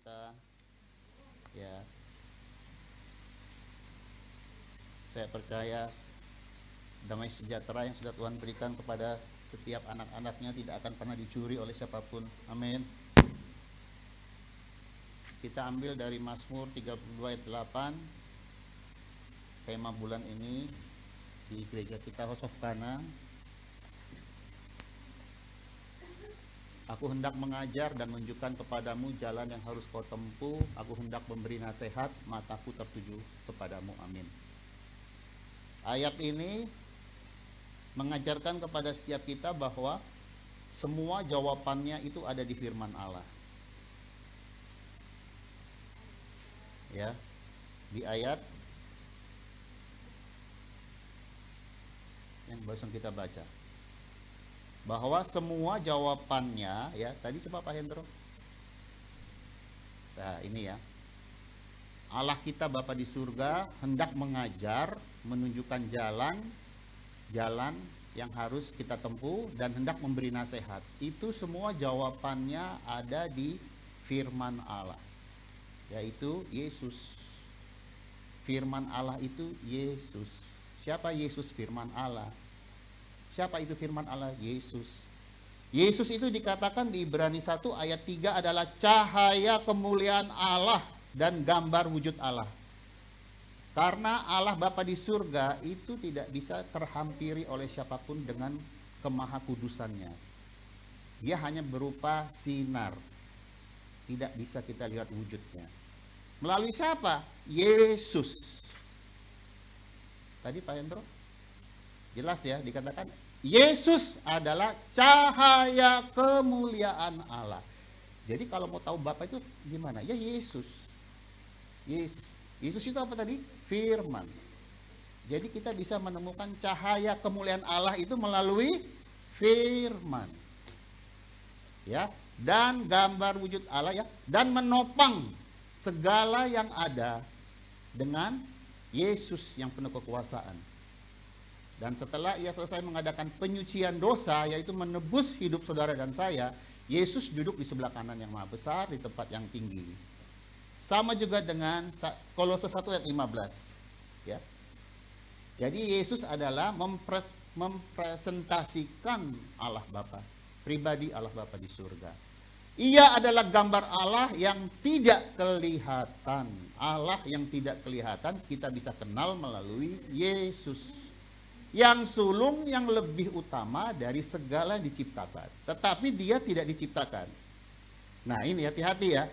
kita, ya, saya percaya damai sejahtera yang sudah Tuhan berikan kepada setiap anak-anaknya tidak akan pernah dicuri oleh siapapun. Amin. Kita ambil dari Mazmur 32 ayat 8. Tema bulan ini di gereja kita House of Kana. Aku hendak mengajar dan menunjukkan kepadamu jalan yang harus kau tempuh. Aku hendak memberi nasihat, mataku tertuju kepadamu. Amin. Ayat ini mengajarkan kepada setiap kita bahwa semua jawabannya itu ada di firman Allah. Ya, di ayat yang barusan kita baca, bahwa semua jawabannya, ya, tadi coba Pak Hendro. Nah, ini ya. Allah kita Bapa di surga hendak mengajar, menunjukkan jalan yang harus kita tempuh dan hendak memberi nasihat. Itu semua jawabannya ada di firman Allah, yaitu Yesus. Firman Allah itu Yesus. Siapa Yesus? Firman Allah. Siapa itu firman Allah? Yesus. Yesus itu dikatakan di Ibrani 1 ayat 3 adalah cahaya kemuliaan Allah dan gambar wujud Allah. Karena Allah Bapa di surga itu tidak bisa terhampiri oleh siapapun dengan kemahakudusannya. Dia hanya berupa sinar. Tidak bisa kita lihat wujudnya. Melalui siapa? Yesus. Tadi Pak Hendro jelas ya, dikatakan Yesus adalah cahaya kemuliaan Allah. Jadi kalau mau tahu Bapa itu gimana? Ya Yesus. Yesus itu apa tadi? Firman. Jadi kita bisa menemukan cahaya kemuliaan Allah itu melalui firman. Ya, dan gambar wujud Allah, ya, dan menopang segala yang ada dengan Yesus yang penuh kekuasaan. Dan setelah ia selesai mengadakan penyucian dosa, yaitu menebus hidup saudara dan saya, Yesus duduk di sebelah kanan yang maha besar, di tempat yang tinggi. Sama juga dengan Kolose 1 ayat 15. Ya. Jadi Yesus adalah mempresentasikan Allah Bapa, pribadi Allah Bapa di surga. Ia adalah gambar Allah yang tidak kelihatan. Allah yang tidak kelihatan kita bisa kenal melalui Yesus. Yang sulung yang lebih utama dari segala diciptakan. Tetapi dia tidak diciptakan. Nah ini hati-hati ya.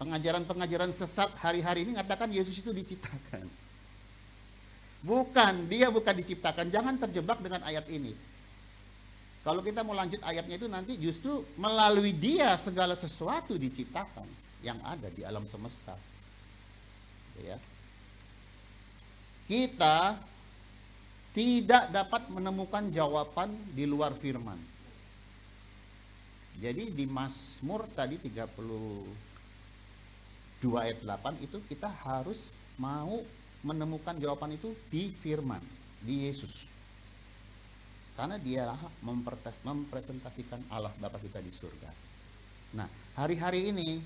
Pengajaran-pengajaran sesat hari-hari ini mengatakan Yesus itu diciptakan. Bukan, dia bukan diciptakan. Jangan terjebak dengan ayat ini. Kalau kita mau lanjut ayatnya itu nanti justru melalui dia segala sesuatu diciptakan yang ada di alam semesta. Ya. Kita tidak dapat menemukan jawaban di luar firman. Jadi di Mazmur tadi 32 ayat 8 itu kita harus mau menemukan jawaban itu di firman, di Yesus. Karena dia mempresentasikan Allah Bapa kita di surga. Nah, hari-hari ini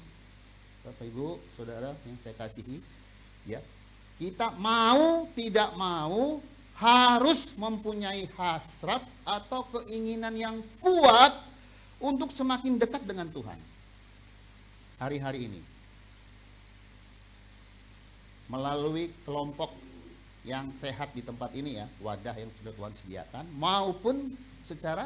Bapak Ibu, Saudara yang saya kasihi, ya, kita mau tidak mau harus mempunyai hasrat atau keinginan yang kuat untuk semakin dekat dengan Tuhan. Hari-hari ini. Melalui kelompok yang sehat di tempat ini ya, wadah yang sudah Tuhan sediakan, maupun secara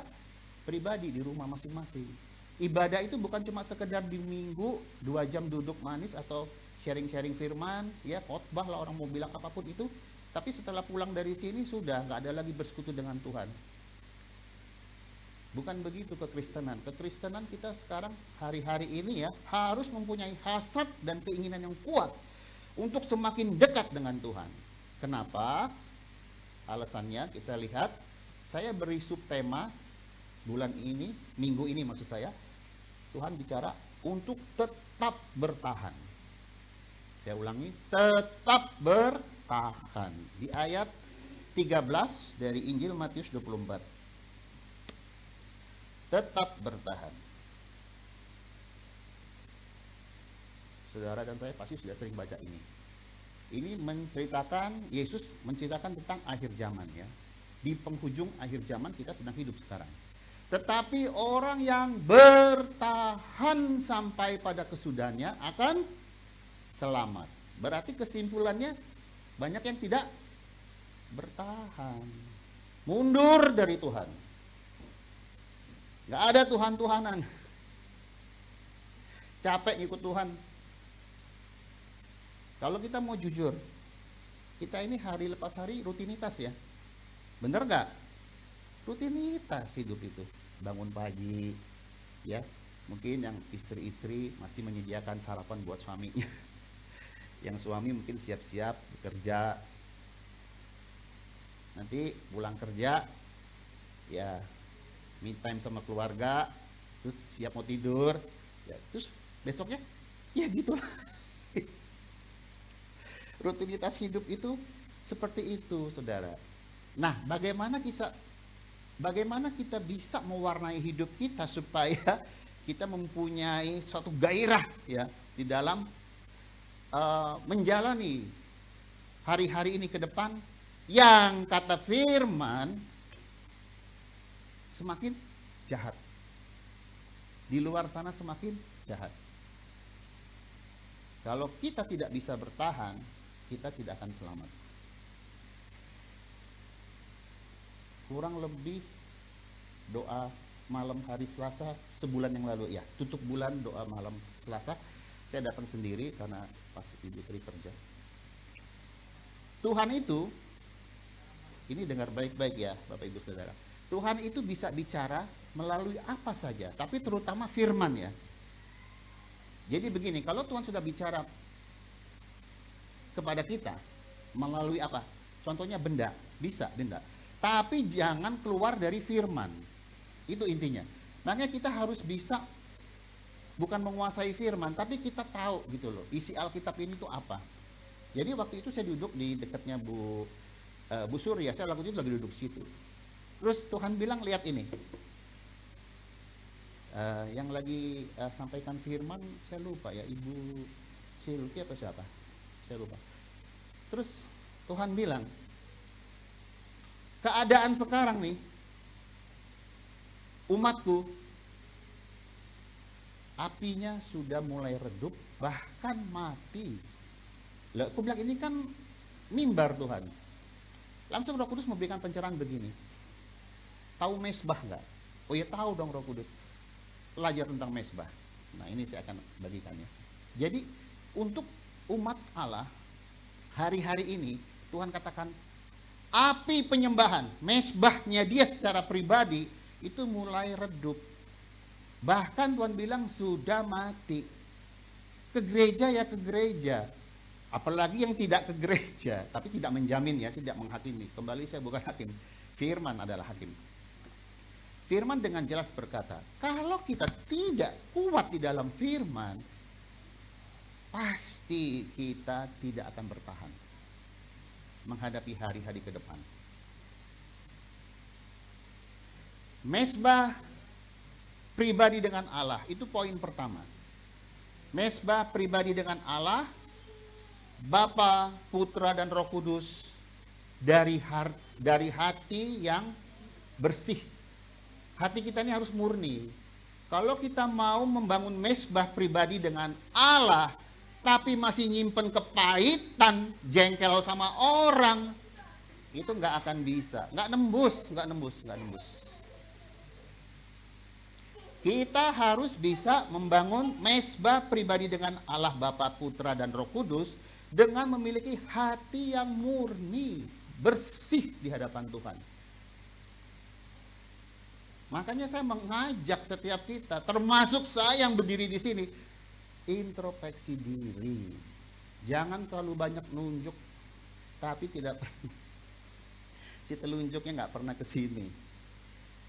pribadi di rumah masing-masing. Ibadah itu bukan cuma sekedar di minggu 2 jam duduk manis atau sharing-sharing firman, ya khotbah lah orang mau bilang apapun itu, tapi setelah pulang dari sini sudah nggak ada lagi bersekutu dengan Tuhan. Bukan begitu kekristenan. Kekristenan kita sekarang hari-hari ini ya harus mempunyai hasrat dan keinginan yang kuat untuk semakin dekat dengan Tuhan. Kenapa? Alasannya kita lihat, saya beri subtema bulan ini, minggu ini maksud saya, Tuhan bicara untuk tetap bertahan. Saya ulangi, tetap bertahan. Di ayat 13 dari Injil Matius 24. Tetap bertahan. saudara dan saya pasti sudah sering baca ini. Ini menceritakan, Yesus menceritakan tentang akhir zaman ya. Di penghujung akhir zaman kita sedang hidup sekarang. Tetapi orang yang bertahan sampai pada kesudahannya akan selamat. Berarti kesimpulannya banyak yang tidak bertahan. Mundur dari Tuhan. Gak ada Tuhan-Tuhanan. Capek ikut Tuhan. Kalau kita mau jujur, kita ini hari lepas hari rutinitas ya. Bener gak? Rutinitas hidup itu. Bangun pagi, ya. Mungkin yang istri-istri masih menyediakan sarapan buat suaminya. Yang suami mungkin siap-siap bekerja. Nanti pulang kerja, ya me time sama keluarga, terus siap mau tidur, ya, terus besoknya, ya gitu. Rutinitas hidup itu seperti itu, saudara. Nah, bagaimana kita bisa mewarnai hidup kita supaya kita mempunyai suatu gairah ya di dalam menjalani hari-hari ini ke depan yang kata firman semakin jahat. Di luar sana semakin jahat. Kalau kita tidak bisa bertahan, kita tidak akan selamat. Kurang lebih doa malam hari Selasa sebulan yang lalu ya, tutup bulan doa malam Selasa, saya datang sendiri karena pas Ibu Tri kerja. Tuhan itu, ini dengar baik-baik ya Bapak Ibu Saudara, Tuhan itu bisa bicara melalui apa saja, tapi terutama firman ya. Jadi begini, kalau Tuhan sudah bicara kepada kita melalui apa? Contohnya benda, bisa benda. Tapi jangan keluar dari firman. Itu intinya. Makanya kita harus bisa bukan menguasai firman, tapi kita tahu gitu loh, isi Alkitab ini tuh apa. Jadi waktu itu saya duduk di dekatnya Bu Surya, saya waktu itu lagi duduk situ. Terus Tuhan bilang, lihat ini. Yang lagi sampaikan firman, saya lupa ya, Ibu Silvi atau siapa? Saya lupa. Terus Tuhan bilang, keadaan sekarang nih, umatku, apinya sudah mulai redup, bahkan mati. Lah, aku bilang ini kan mimbar Tuhan. Langsung Roh Kudus memberikan pencerahan begini. Tahu mesbah nggak? Oh ya tahu dong Roh Kudus. Belajar tentang mesbah. Nah ini saya akan bagikannya. Jadi untuk umat Allah hari-hari ini Tuhan katakan api penyembahan, mesbahnya dia secara pribadi itu mulai redup. Bahkan Tuhan bilang sudah mati. Ke gereja ya ke gereja. Apalagi yang tidak ke gereja, tapi tidak menjamin ya, tidak menghakimi. Kembali saya bukan hakim. Firman adalah hakim. Firman dengan jelas berkata, kalau kita tidak kuat di dalam firman, pasti kita tidak akan bertahan menghadapi hari-hari ke depan. Mesbah pribadi dengan Allah, itu poin pertama. Mesbah pribadi dengan Allah, Bapa, Putra, dan Roh Kudus dari hati yang bersih. Hati kita ini harus murni. Kalau kita mau membangun mesbah pribadi dengan Allah, tapi masih nyimpen kepahitan, jengkel sama orang, itu nggak akan bisa, nggak nembus. Kita harus bisa membangun mesbah pribadi dengan Allah Bapa, Putra, dan Roh Kudus dengan memiliki hati yang murni, bersih di hadapan Tuhan. Makanya saya mengajak setiap kita, termasuk saya yang berdiri di sini, introspeksi diri. Jangan terlalu banyak nunjuk, tapi tidak pernah. Si telunjuknya nggak pernah ke sini.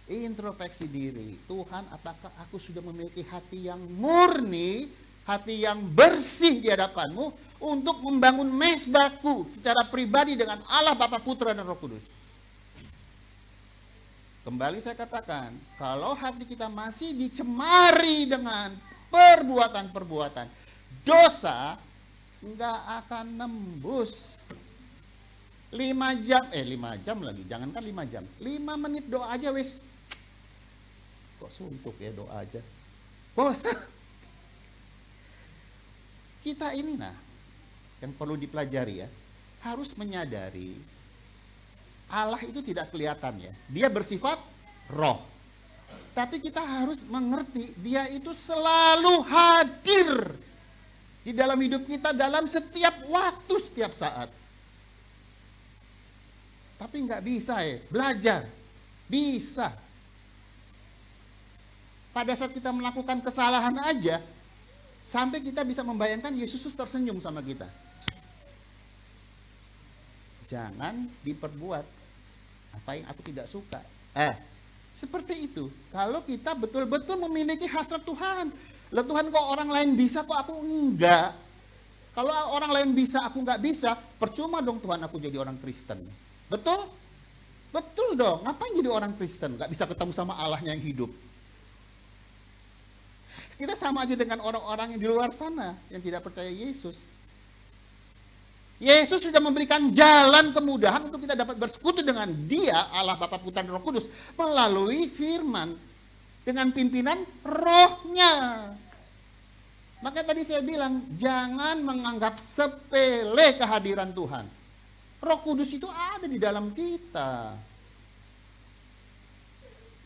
Introspeksi diri. Tuhan, apakah aku sudah memiliki hati yang murni, hati yang bersih di hadapanmu untuk membangun mesbahku secara pribadi dengan Allah Bapa, Putra, dan Roh Kudus. Kembali saya katakan, kalau hati kita masih dicemari dengan perbuatan-perbuatan, dosa nggak akan nembus. 5 jam lagi, jangankan 5 jam, 5 menit doa aja wis. Kok suntuk ya doa aja, bosan. Kita ini yang perlu dipelajari ya, harus menyadari Allah itu tidak kelihatan ya, dia bersifat roh. Tapi kita harus mengerti dia itu selalu hadir di dalam hidup kita dalam setiap waktu, setiap saat. Tapi nggak bisa ya, belajar. Bisa. Pada saat kita melakukan kesalahan aja, sampai kita bisa membayangkan Yesus tersenyum sama kita. Jangan diperbuat apa yang aku tidak suka. Seperti itu. Kalau kita betul-betul memiliki hasrat Tuhan. Lah Tuhan kok orang lain bisa, kok aku enggak? Kalau orang lain bisa, aku enggak bisa, percuma dong Tuhan aku jadi orang Kristen. Betul? Betul dong. Ngapain jadi orang Kristen? Enggak bisa ketemu sama Allahnya yang hidup. Kita sama aja dengan orang-orang yang di luar sana yang tidak percaya Yesus. Yesus sudah memberikan jalan kemudahan untuk kita dapat bersekutu dengan Dia, Allah Bapa, Putra dan Roh Kudus, melalui firman dengan pimpinan Rohnya. Maka tadi saya bilang, jangan menganggap sepele kehadiran Tuhan. Roh Kudus itu ada di dalam kita.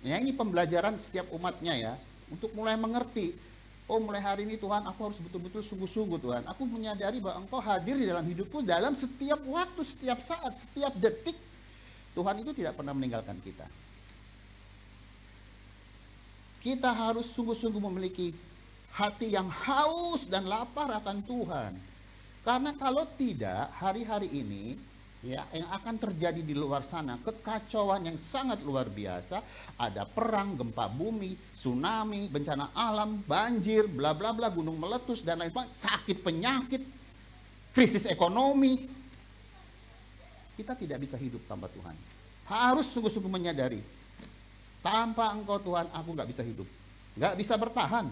Ya, ini pembelajaran setiap umatnya ya, untuk mulai mengerti. Oh, mulai hari ini Tuhan, aku harus betul-betul sungguh-sungguh Tuhan. Aku menyadari bahwa Engkau hadir di dalam hidupku dalam setiap waktu, setiap saat, setiap detik. Tuhan itu tidak pernah meninggalkan kita. Kita harus sungguh-sungguh memiliki hati yang haus dan lapar akan Tuhan. Karena kalau tidak, hari-hari ini ya, yang akan terjadi di luar sana, kekacauan yang sangat luar biasa. Ada perang, gempa bumi, tsunami, bencana alam, banjir, bla bla bla, gunung meletus dan lain sebagainya, sakit penyakit, krisis ekonomi. Kita tidak bisa hidup tanpa Tuhan. Harus sungguh-sungguh menyadari, tanpa Engkau Tuhan, aku nggak bisa hidup, nggak bisa bertahan.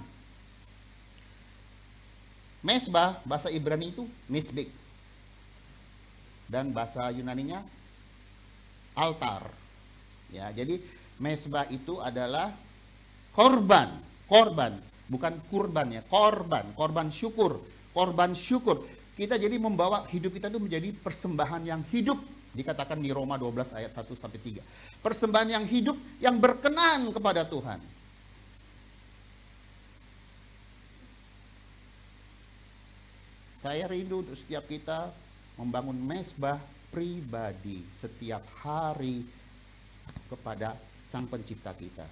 Mesbah, bahasa Ibrani itu misbik. Dan bahasa Yunaninya altar. Ya, jadi mesbah itu adalah korban, bukan kurban ya, korban syukur, Kita jadi membawa hidup kita itu menjadi persembahan yang hidup, dikatakan di Roma 12 ayat 1 sampai 3. Persembahan yang hidup yang berkenan kepada Tuhan. Saya rindu untuk setiap kita membangun mesbah pribadi setiap hari kepada Sang Pencipta kita.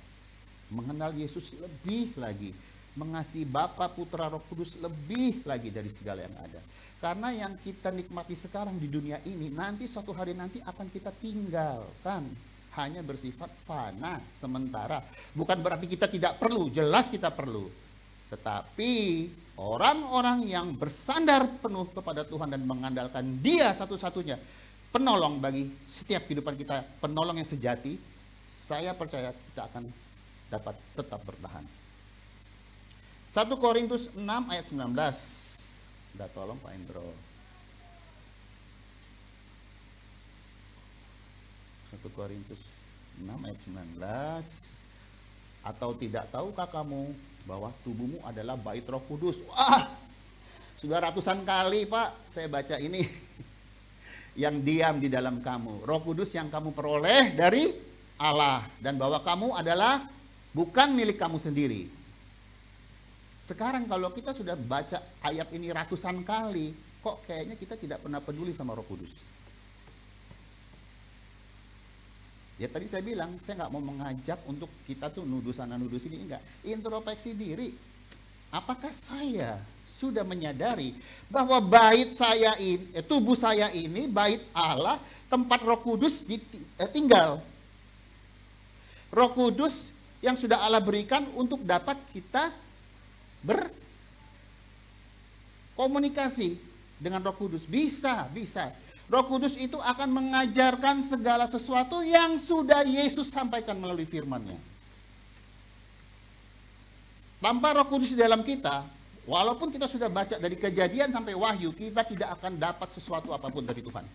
Mengenal Yesus lebih lagi, mengasihi Bapa, Putra, Roh Kudus lebih lagi dari segala yang ada. Karena yang kita nikmati sekarang di dunia ini, nanti suatu hari nanti akan kita tinggalkan. Hanya bersifat fana, sementara. Bukan berarti kita tidak perlu, jelas kita perlu. Tetapi orang-orang yang bersandar penuh kepada Tuhan dan mengandalkan Dia satu-satunya penolong bagi setiap kehidupan kita, penolong yang sejati, saya percaya kita akan dapat tetap bertahan. 1 Korintus 6 ayat 19. Udah, tolong Pak Indro. 1 Korintus 6 ayat 19. Atau tidak tahukah kamu bahwa tubuhmu adalah bait Roh Kudus? Wah, sudah ratusan kali Pak saya baca ini. Yang diam di dalam kamu, Roh Kudus yang kamu peroleh dari Allah, dan bahwa kamu adalah bukan milik kamu sendiri. Sekarang kalau kita sudah baca ayat ini ratusan kali, kok kayaknya kita tidak pernah peduli sama Roh Kudus. Ya tadi saya bilang, saya nggak mau mengajak untuk kita tuh nuduh sana nuduh sini, enggak. Introspeksi diri. Apakah saya sudah menyadari bahwa bait saya ini, tubuh saya ini bait Allah, tempat Roh Kudus tinggal. Roh Kudus yang sudah Allah berikan untuk dapat kita berkomunikasi dengan Roh Kudus. Bisa. Roh Kudus itu akan mengajarkan segala sesuatu yang sudah Yesus sampaikan melalui firman-Nya. Tanpa Roh Kudus di dalam kita, Walaupun kita sudah baca dari Kejadian sampai Wahyu, kita tidak akan dapat sesuatu apapun dari Tuhan.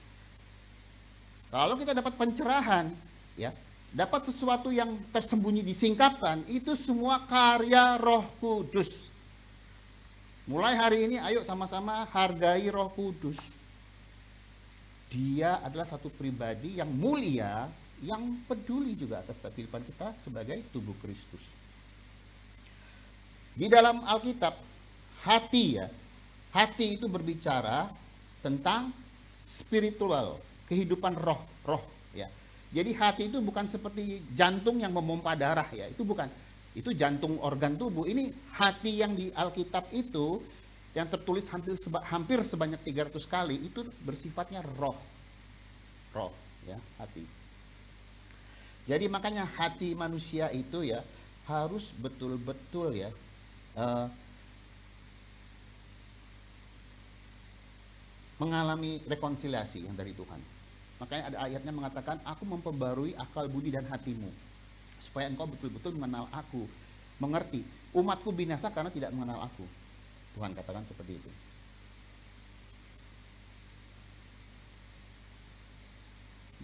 Kalau kita dapat pencerahan, ya, dapat sesuatu yang tersembunyi disingkapkan, itu semua karya Roh Kudus. Mulai hari ini, ayo sama-sama hargai Roh Kudus. Dia adalah satu pribadi yang mulia, yang peduli juga atas kehidupan kita sebagai tubuh Kristus. Di dalam Alkitab, hati itu berbicara tentang spiritual, kehidupan roh, ya. Jadi hati itu bukan seperti jantung yang memompa darah, ya. Itu bukan. Itu jantung organ tubuh. Ini hati yang di Alkitab itu yang tertulis hampir sebanyak 300 kali itu bersifatnya roh, ya, hati. Jadi makanya hati manusia itu ya harus betul-betul ya mengalami rekonsiliasi yang dari Tuhan. Makanya ada ayatnya mengatakan, aku memperbarui akal budi dan hatimu supaya engkau betul-betul mengenal aku, mengerti. Umatku binasa karena tidak mengenal aku. Tuhan katakan seperti itu.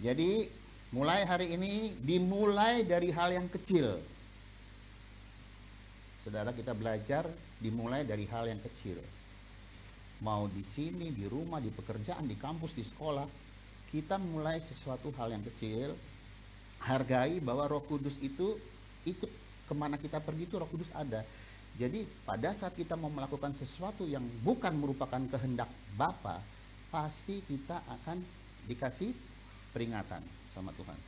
Jadi mulai hari ini dimulai dari hal yang kecil. Saudara, kita belajar dimulai dari hal yang kecil. Mau di sini, di rumah, di pekerjaan, di kampus, di sekolah, kita mulai sesuatu hal yang kecil. Hargai bahwa Roh Kudus itu ikut kemana kita pergi, itu Roh Kudus ada. Jadi pada saat kita mau melakukan sesuatu yang bukan merupakan kehendak Bapa, pasti kita akan dikasih peringatan sama Tuhan.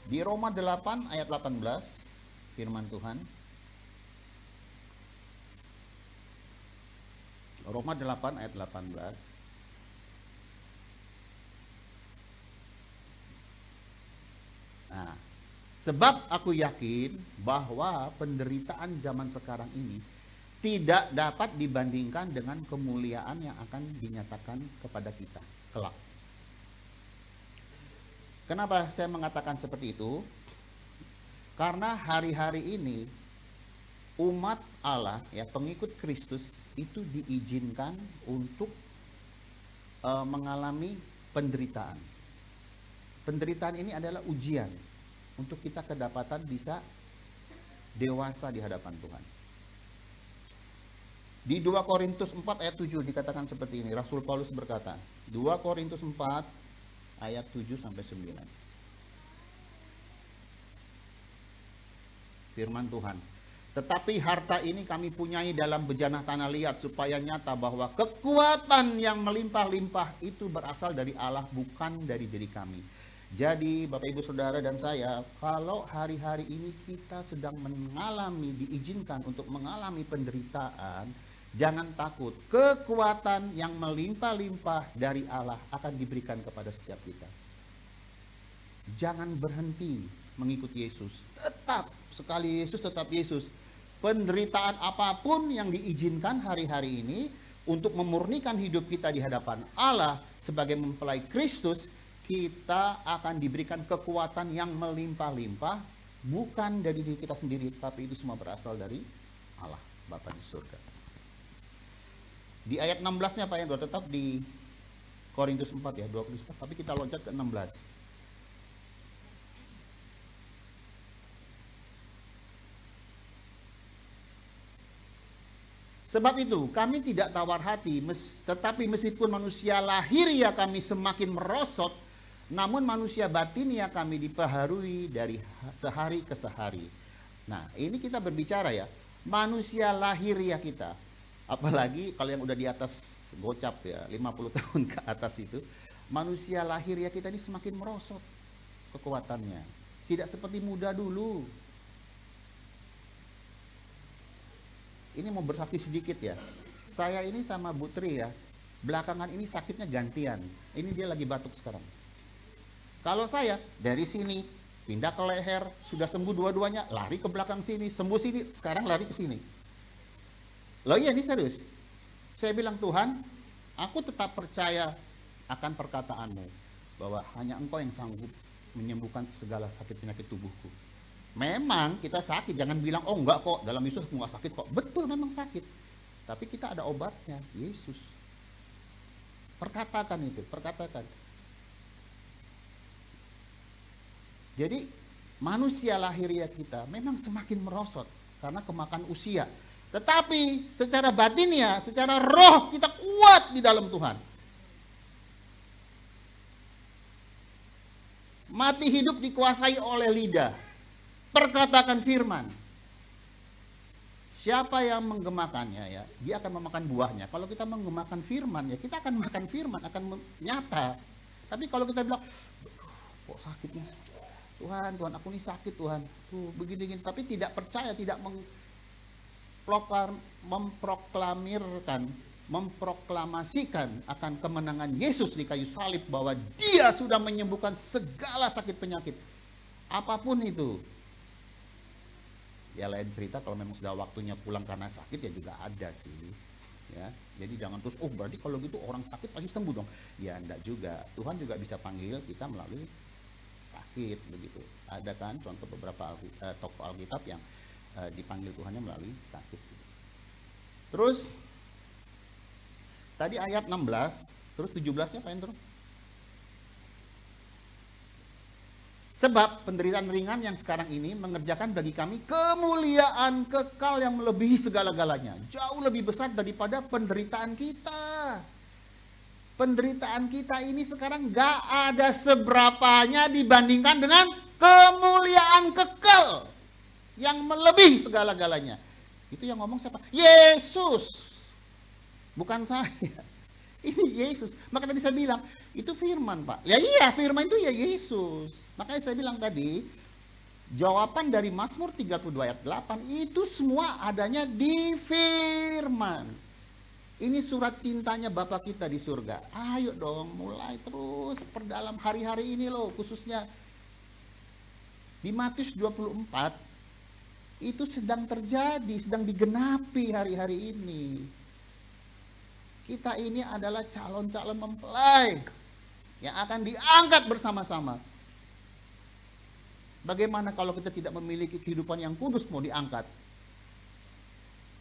Di Roma 8 ayat 18 firman Tuhan. Roma 8 ayat 18. Nah, sebab aku yakin bahwa penderitaan zaman sekarang ini tidak dapat dibandingkan dengan kemuliaan yang akan dinyatakan kepada kita kelak. Kenapa saya mengatakan seperti itu? Karena hari-hari ini umat Allah, ya, pengikut Kristus itu diizinkan untuk mengalami penderitaan. Penderitaan ini adalah ujian untuk kita kedapatan bisa dewasa di hadapan Tuhan. Di 2 Korintus 4 ayat 7 dikatakan seperti ini. Rasul Paulus berkata, 2 Korintus 4 ayat 7 sampai 9. Firman Tuhan. Tetapi harta ini kami punyai dalam bejana tanah liat supaya nyata bahwa kekuatan yang melimpah-limpah itu berasal dari Allah, bukan dari diri kami. Jadi Bapak Ibu Saudara dan saya, kalau hari-hari ini kita sedang diizinkan untuk mengalami penderitaan, jangan takut. Kekuatan yang melimpah-limpah dari Allah akan diberikan kepada setiap kita. Jangan berhenti mengikuti Yesus. Tetap, sekali Yesus tetap Yesus. Penderitaan apapun yang diizinkan hari-hari ini untuk memurnikan hidup kita di hadapan Allah sebagai mempelai Kristus, kita akan diberikan kekuatan yang melimpah-limpah, bukan dari diri kita sendiri, tapi itu semua berasal dari Allah, Bapa di surga. Di ayat 16-nya Pak Hendro, tetap di Korintus 4 ya, 2 Korintus 4, tapi kita loncat ke 16. Sebab itu kami tidak tawar hati, tetapi meskipun manusia lahiriah kami semakin merosot, namun manusia batinia kami diperbarui dari sehari ke sehari. Nah, ini kita berbicara ya, manusia lahiriah kita. Apalagi kalau yang udah di atas gocap ya, 50 tahun ke atas itu, manusia lahiriah kita ini semakin merosot kekuatannya. Tidak seperti muda dulu. Ini mau bersaksi sedikit ya. Saya ini sama Bu Tri ya, belakangan ini sakitnya gantian. Ini dia lagi batuk sekarang. Kalau saya dari sini pindah ke leher, sudah sembuh dua-duanya, lari ke belakang sini, sembuh sini, sekarang lari ke sini. Loh iya, ini serius. Saya bilang, Tuhan, aku tetap percaya akan perkataanmu. bahwa hanya Engkau yang sanggup menyembuhkan segala sakit penyakit tubuhku. Memang kita sakit, jangan bilang oh enggak kok, dalam Yesus aku enggak sakit kok. Betul, memang sakit. Tapi kita ada obatnya, Yesus. Perkatakan itu, perkatakan. Jadi manusia lahiriah kita memang semakin merosot karena kemakan usia. Tetapi secara batinnya, secara roh kita kuat di dalam Tuhan. Mati hidup dikuasai oleh lidah. Perkatakan firman. Siapa yang menggemakannya ya, dia akan memakan buahnya. Kalau kita menggemakan firman ya, kita akan makan firman, akan nyata. Tapi kalau kita bilang, kok sakitnya? Tuhan, aku ini sakit Tuhan. Tuh begini-begini, tapi tidak percaya, tidak memproklamasikan akan kemenangan Yesus di kayu salib, bahwa dia sudah menyembuhkan segala sakit penyakit apapun itu. Ya lain cerita kalau memang sudah waktunya pulang karena sakit ya juga ada sih ya. Jadi jangan terus oh berarti kalau gitu orang sakit pasti sembuh dong. Ya enggak juga, Tuhan juga bisa panggil kita melalui sakit begitu. Ada kan contoh beberapa tokoh Alkitab yang dipanggil Tuhannya melalui sakit. Terus tadi ayat 16, terus 17-nya Pak Hendro. Sebab penderitaan ringan yang sekarang ini mengerjakan bagi kami kemuliaan kekal yang melebihi segala-galanya. Jauh lebih besar daripada penderitaan kita. Penderitaan kita ini sekarang gak ada seberapanya dibandingkan dengan kemuliaan kekal yang melebihi segala-galanya. Itu yang ngomong siapa? Yesus. Bukan saya. Ini Yesus. Maka tadi saya bilang, itu firman Pak. Ya iya, firman itu ya Yesus. Makanya saya bilang tadi, jawaban dari Mazmur 32 ayat 8, itu semua adanya di firman. Ini surat cintanya Bapa kita di surga. Ayo dong, mulai terus perdalam hari-hari ini loh, khususnya di Matius 24, itu sedang terjadi, sedang digenapi hari-hari ini. Kita ini adalah calon-calon mempelai yang akan diangkat bersama-sama. Bagaimana kalau kita tidak memiliki kehidupan yang kudus mau diangkat?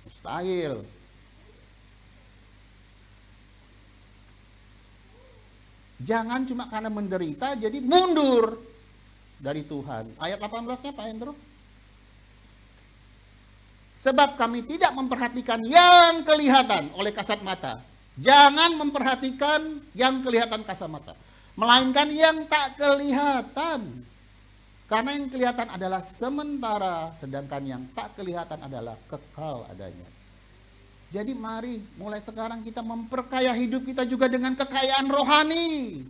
Mustahil. Jangan cuma karena menderita jadi mundur dari Tuhan. Ayat 18-nya Pak Hendro. Sebab kami tidak memperhatikan yang kelihatan oleh kasat mata. Jangan memperhatikan yang kelihatan kasat mata, melainkan yang tak kelihatan. Karena yang kelihatan adalah sementara, sedangkan yang tak kelihatan adalah kekal adanya. Jadi mari mulai sekarang kita memperkaya hidup kita juga dengan kekayaan rohani.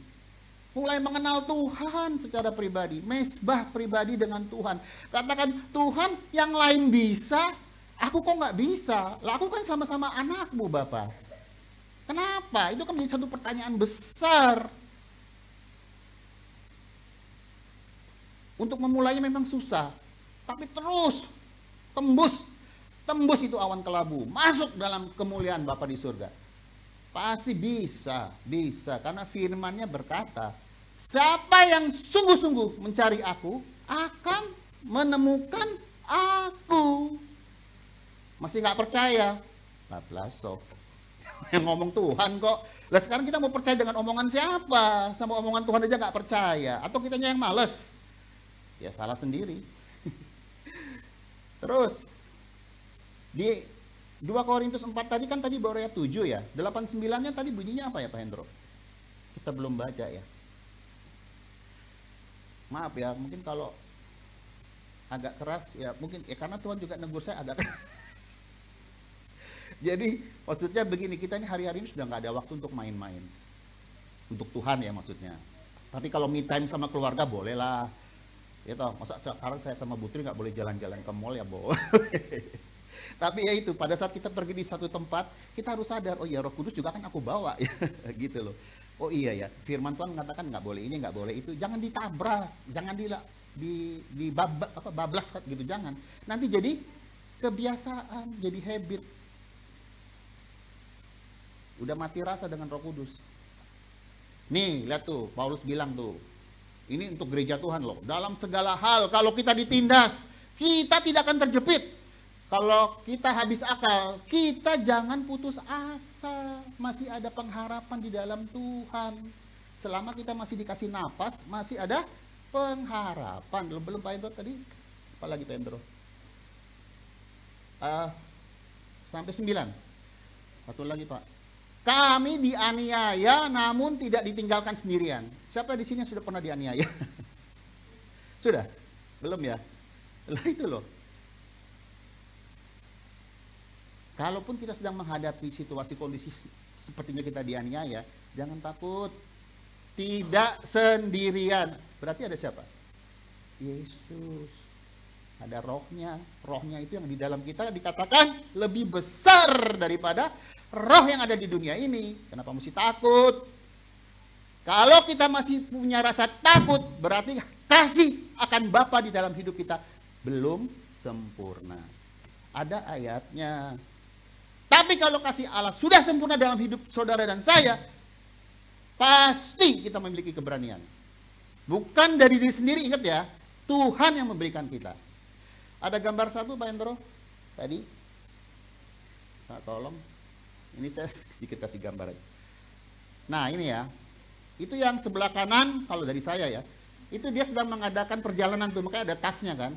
Mulai mengenal Tuhan secara pribadi, mesbah pribadi dengan Tuhan. Katakan, Tuhan yang lain bisa, aku kok nggak bisa? Lah aku kan sama-sama anakmu Bapak. Kenapa? Itu kan menjadi satu pertanyaan besar. Untuk memulainya memang susah, tapi terus tembus itu awan kelabu, masuk dalam kemuliaan Bapa di surga. Pasti bisa, karena firman-Nya berkata, siapa yang sungguh-sungguh mencari aku akan menemukan aku. Masih nggak percaya? Bablasok. Yang ngomong Tuhan kok. Lah sekarang kita mau percaya dengan omongan siapa? Sama omongan Tuhan aja nggak percaya. Atau kitanya yang males? Ya salah sendiri. Terus di 2 Korintus 4 tadi kan tadi baru ayat 7 ya. 89-nya tadi bunyinya apa ya Pak Hendro? Kita belum baca ya. Maaf ya, mungkin kalau agak keras ya mungkin ya karena Tuhan juga negur saya agak Jadi maksudnya begini, kita ini hari-hari ini sudah nggak ada waktu untuk main-main. Untuk Tuhan ya maksudnya. Tapi kalau me time sama keluarga boleh lah. Ya toh, masa sekarang saya sama Putri nggak boleh jalan-jalan ke mall ya boleh. Tapi ya itu, pada saat kita pergi di satu tempat, kita harus sadar, oh ya Roh Kudus juga kan aku bawa ya, gitu loh. Oh iya ya, firman Tuhan mengatakan nggak boleh ini, nggak boleh itu. Jangan ditabrak, jangan bablas gitu, jangan. Nanti jadi kebiasaan, jadi habit. Udah mati rasa dengan Roh Kudus. Nih, lihat tuh, Paulus bilang tuh, ini untuk gereja Tuhan loh. Dalam segala hal, kalau kita ditindas, kita tidak akan terjepit. Kalau kita habis akal, kita jangan putus asa. Masih ada pengharapan di dalam Tuhan. Selama kita masih dikasih napas, masih ada pengharapan. Belum Pak Endro tadi? Apalagi Pak Endro? Sampai 9. Satu lagi Pak. Kami dianiaya namun tidak ditinggalkan sendirian. Siapa di sini yang sudah pernah dianiaya? Sudah? Belum ya? Lah itu loh. Kalaupun kita sedang menghadapi situasi kondisi sepertinya kita dianiaya, jangan takut. Tidak sendirian. Berarti ada siapa? Yesus. Ada rohnya. Rohnya itu yang di dalam kita dikatakan lebih besar daripada roh yang ada di dunia ini. Kenapa mesti takut? Kalau kita masih punya rasa takut, berarti kasih akan Bapa di dalam hidup kita belum sempurna. Ada ayatnya. Tapi kalau kasih Allah sudah sempurna dalam hidup saudara dan saya, pasti kita memiliki keberanian. Bukan dari diri sendiri, ingat ya. Tuhan yang memberikan kita. Ada gambar satu Pak Endro tadi. Nah, tolong. Ini saya sedikit kasih gambar aja. Nah ini ya, itu yang sebelah kanan kalau dari saya ya, itu dia sedang mengadakan perjalanan tuh, makanya ada tasnya kan.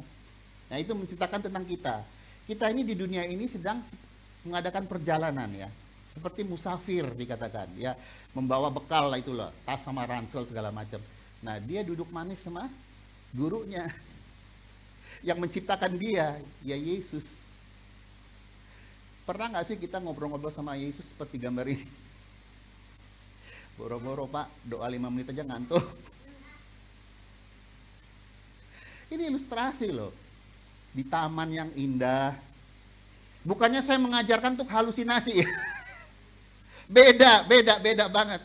Nah itu menceritakan tentang kita. Kita ini di dunia ini sedang mengadakan perjalanan ya, seperti musafir dikatakan ya, membawa bekal lah itulah, tas sama ransel segala macam. Nah dia duduk manis sama gurunya, yang menciptakan dia, ya Yesus. Pernah nggak sih kita ngobrol-ngobrol sama Yesus seperti gambar ini? Boro-boro Pak, doa 5 menit aja ngantuk. Ini ilustrasi loh. Di taman yang indah. Bukannya saya mengajarkan untuk halusinasi. Beda banget.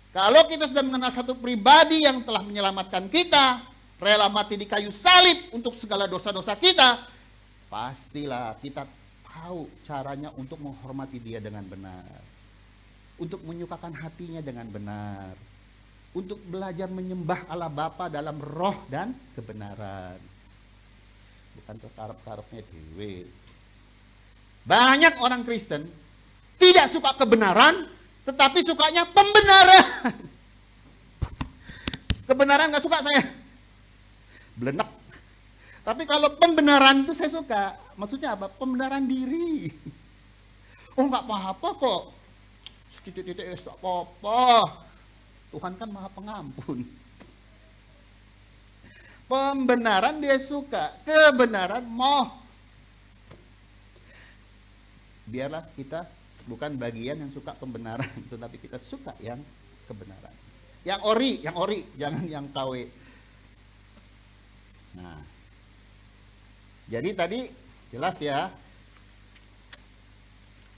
Kalau kita sudah mengenal satu pribadi yang telah menyelamatkan kita, rela mati di kayu salib untuk segala dosa-dosa kita, pastilah kita tahu caranya untuk menghormati dia dengan benar, untuk menyukakan hatinya dengan benar, untuk belajar menyembah Allah Bapa dalam roh dan kebenaran, bukan kekarep-karepnya dewe. Banyak orang Kristen tidak suka kebenaran, tetapi sukanya pembenaran. Kebenaran nggak suka saya, belenek. Tapi kalau pembenaran itu saya suka. Maksudnya apa? Pembenaran diri. Oh nggak apa-apa kok. Titik-titik nggak apa-apa. Tuhan kan maha pengampun. Pembenaran dia suka. Kebenaran moh. Biarlah kita bukan bagian yang suka pembenaran. Tetapi kita suka yang kebenaran. Yang ori. Jangan yang KW. Nah. Jadi tadi jelas ya,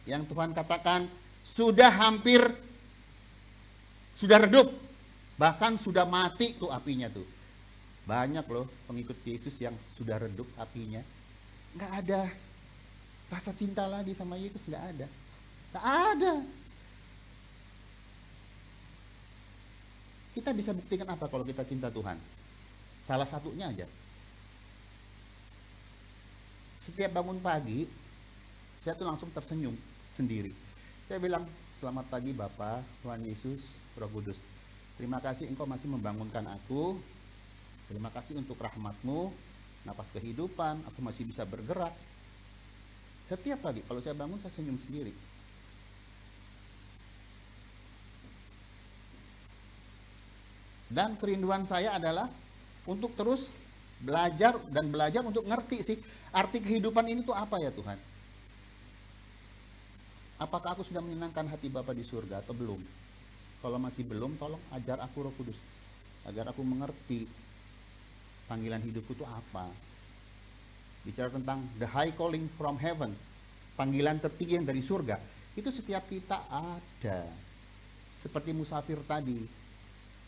yang Tuhan katakan sudah hampir, sudah redup, bahkan sudah mati tuh apinya tuh. Banyak loh pengikut Yesus yang sudah redup apinya. Nggak ada rasa cinta lagi sama Yesus, nggak ada. Nggak ada. Kita bisa buktikan apa kalau kita cinta Tuhan? Salah satunya aja. Setiap bangun pagi, saya tuh langsung tersenyum sendiri. Saya bilang, selamat pagi Bapa, Tuhan Yesus, Roh Kudus. Terima kasih Engkau masih membangunkan aku. Terima kasih untuk rahmat-Mu, napas kehidupan, aku masih bisa bergerak. Setiap pagi, kalau saya bangun, saya senyum sendiri. Dan kerinduan saya adalah untuk terus belajar untuk ngerti sih arti kehidupan ini tuh apa ya Tuhan. Apakah aku sudah menyenangkan hati Bapa di surga atau belum? Kalau masih belum, tolong ajar aku Roh Kudus agar aku mengerti panggilan hidupku itu apa. Bicara tentang the high calling from heaven, panggilan tertinggi yang dari surga, itu setiap kita ada. Seperti musafir tadi,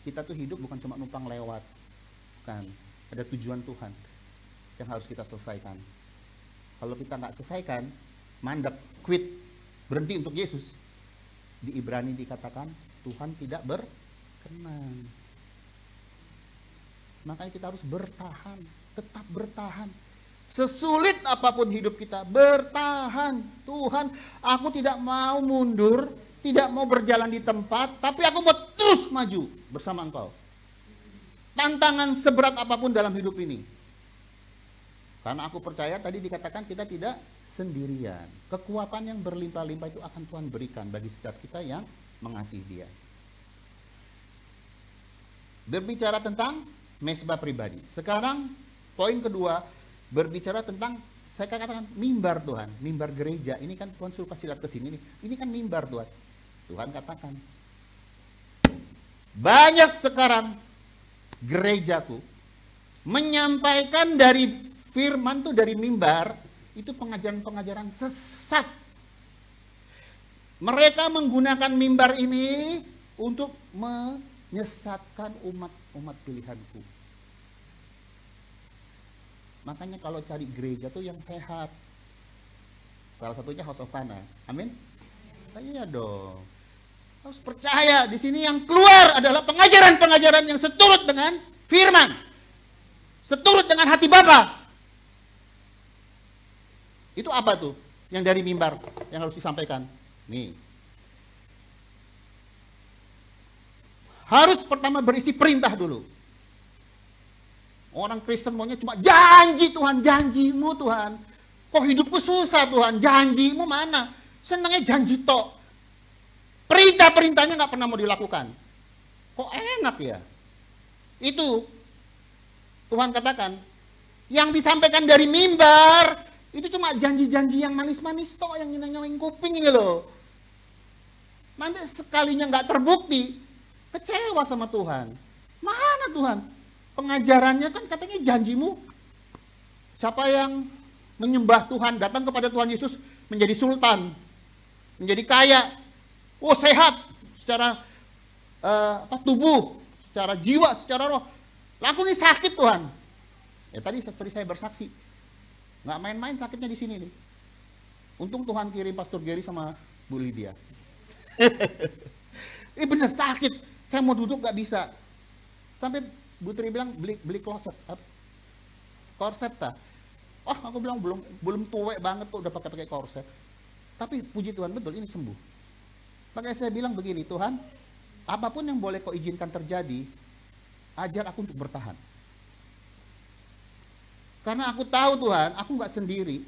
kita tuh hidup bukan cuma numpang lewat, bukan. Ada tujuan Tuhan yang harus kita selesaikan. Kalau kita nggak selesaikan, mandek, quit, berhenti untuk Yesus. Di Ibrani dikatakan Tuhan tidak kenang. Makanya kita harus bertahan, tetap bertahan. Sesulit apapun hidup kita, bertahan. Tuhan, aku tidak mau mundur, tidak mau berjalan di tempat, tapi aku mau terus maju bersama Engkau. Tantangan seberat apapun dalam hidup ini. Karena aku percaya tadi dikatakan kita tidak sendirian. Kekuatan yang berlimpah-limpah itu akan Tuhan berikan bagi setiap kita yang mengasihi Dia. Berbicara tentang mesbah pribadi. Sekarang poin kedua, berbicara tentang, saya katakan mimbar Tuhan, mimbar gereja. Ini kan Tuhan suruh kasih lihat ke sini nih. Ini kan mimbar Tuhan. Tuhan katakan, banyak sekarang gerejaku menyampaikan dari firman tuh dari mimbar, itu pengajaran-pengajaran sesat. Mereka menggunakan mimbar ini untuk menyesatkan umat pilihanku. Makanya kalau cari gereja tuh yang sehat. Salah satunya House of Fana. Amin? Iya dong. Harus percaya di sini yang keluar adalah pengajaran-pengajaran yang seturut dengan firman. Seturut dengan hati Bapa. Itu apa tuh? Yang dari mimbar yang harus disampaikan. Nih. Harus pertama berisi perintah dulu. Orang Kristen maunya cuma janji Tuhan, janjimu Tuhan. Kok hidupku susah Tuhan, janjimu mana? Senangnya janji tok. Perintah-perintahnya nggak pernah mau dilakukan. Kok enak ya? Itu Tuhan katakan, yang disampaikan dari mimbar, itu cuma janji-janji yang manis-manis tok, yang nyenang-nyenang kuping ini loh. Nanti sekalinya nggak terbukti, kecewa sama Tuhan. Mana Tuhan? Pengajarannya kan katanya janjimu, siapa yang menyembah Tuhan, datang kepada Tuhan Yesus, menjadi sultan, menjadi kaya, sehat secara tubuh, secara jiwa, secara roh. Laku ini sakit Tuhan. Ya tadi seperti saya bersaksi, nggak main-main sakitnya di sini nih. Untung Tuhan kirim Pastor Gary sama Bu Lydia. Bener sakit, saya mau duduk nggak bisa. Sampai Bu Tri bilang beli korset, korset tak? Aku bilang belum tuwek banget kok udah pakai korset. Tapi puji Tuhan betul ini sembuh. Makanya saya bilang begini, Tuhan, apapun yang boleh kau izinkan terjadi, ajar aku untuk bertahan. Karena aku tahu Tuhan, aku nggak sendiri.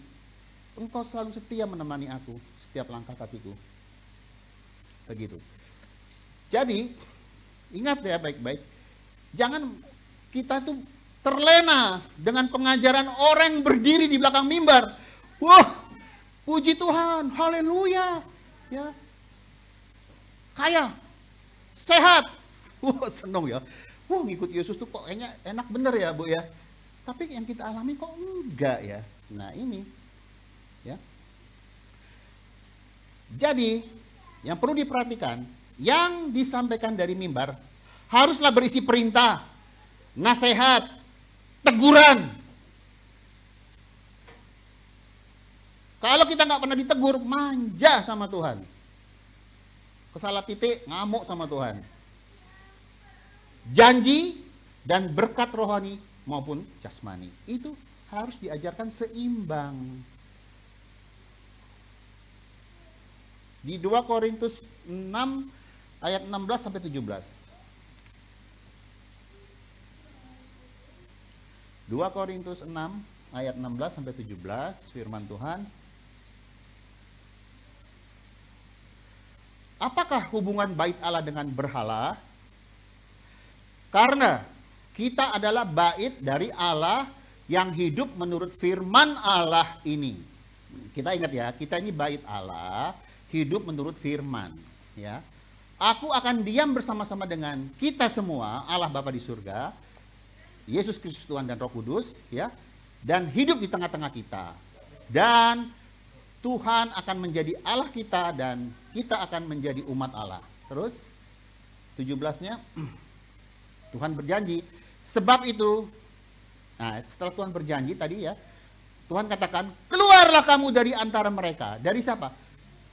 Engkau selalu setia menemani aku setiap langkah kakiku. Begitu. Jadi ingat ya baik-baik. Jangan kita tuh terlena dengan pengajaran orang yang berdiri di belakang mimbar. Wah, puji Tuhan, haleluya. Ya. Kaya, sehat. Wah, senang ya. Wah, ngikut Yesus tuh kok kayaknya enak bener ya, Bu ya. Tapi yang kita alami kok enggak ya. Nah, ini. Ya. Jadi, yang perlu diperhatikan, yang disampaikan dari mimbar haruslah berisi perintah, nasihat, teguran. Kalau kita nggak pernah ditegur, manja sama Tuhan. Kesalah titik, ngamuk sama Tuhan. Janji dan berkat rohani maupun jasmani. Itu harus diajarkan seimbang. Di 2 Korintus 6 ayat 16 sampai 17. 2 Korintus 6 ayat 16 sampai 17 firman Tuhan. Apakah hubungan bait Allah dengan berhala? Karena kita adalah bait dari Allah yang hidup menurut firman Allah ini. Kita ingat ya, kita ini bait Allah, hidup menurut firman, ya. Aku akan diam bersama-sama dengan kita semua, Allah Bapa di surga, Yesus Kristus Tuhan dan Roh Kudus, ya, dan hidup di tengah-tengah kita. Dan Tuhan akan menjadi Allah kita dan kita akan menjadi umat Allah. Terus 17-nya Tuhan berjanji. Sebab itu, nah setelah Tuhan berjanji tadi ya, Tuhan katakan, keluarlah kamu dari antara mereka. Dari siapa?